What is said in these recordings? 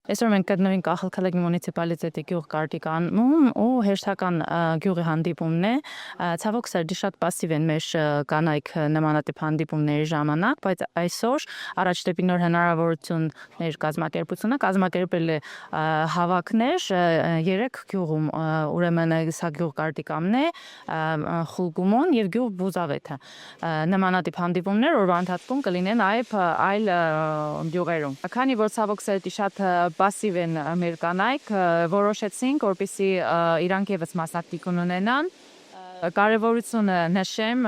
Այսօր մենք գտնվում ենք Ախալքալակի մունիցիպալիտետի գյուղ Կարտիկանում ու հերթական գյուղի հանդիպումն է։ Ցավոք սերդի շատ պասիվ են մեր կանայք նմանատիպ հանդիպումների ժամանակ, բայց այսօր առաջ դեպի նոր հնարավորություններ կազմակերպել է հավաքներ 3 գյուղում, ուրեմն սա գյուղ Կարտիկամն է, Խուլգումոն եւ գյուղ Բուզավեթը։ Նմանատիպ հանդիպումներ օրվա ընթացքում կլինեն այլ գյուղերում։ Քանի որ ցավոք սերդի շատ պասիվ են մեր կանայք, որոշեցինք, որպեսզի իրանք եւս մասնակցություն ունենան։ Կարևորությունը նշեմ,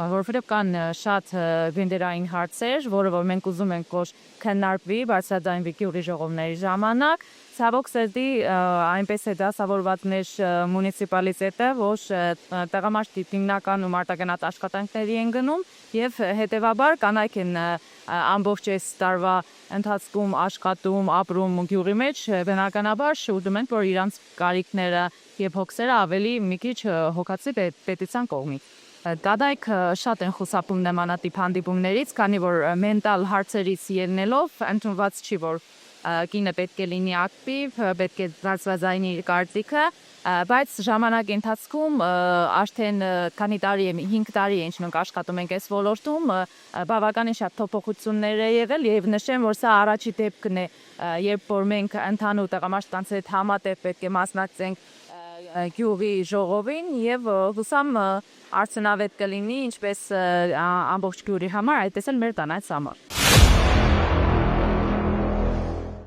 որովհետև կան շատ գնդերային հարցեր, որը որ մենք ուզում ենք որ քննարկվի, բարձրաձայնվի գյուղի ժողովների ժամանակ։ Ցավոք սերդի այնպես է դասավորված մեր մունիցիպալիտետը, որ տեղամասի հիմնական ու մարտական աշխատանքների են գնում եւ հետեւաբար կանայք են ամբողջ այս տարվա ընթացքում աշխատում, ապրում գյուղի մեջ, բնականաբար ուզում են որ իրանց կարիքները եւ հոգսերը ավելի մի քիչ հոգացի պետության կողմից։ Կանայք շատ են խուսափում նմանատիպ հանդիպումներից, քանի որ մենտալ հարցերից ելնելով ընդունված չի որ կինը պետք է լինի ակտիվ, պետք է բարձրաձայնի իր կարծիքը, բայց ժամանակի ընթացքում արդեն քանի տարի է, 5 տարի է ինչ մենք աշխատում ենք այս ոլորտում, բավականին շատ փոփոխություններ է եղել եւ նշեմ, որ սա առաջի դեպքն է, երբ որ մենք ընդհանուր տեղամասկանց հետ համատեղ պետք է մասնակցենք գյուղի ժողովին եւ հուսամ արդյունավետ կլինի ինչպես ամբողջ գյուղի համար, այդպես էլ մեր կանանց համար։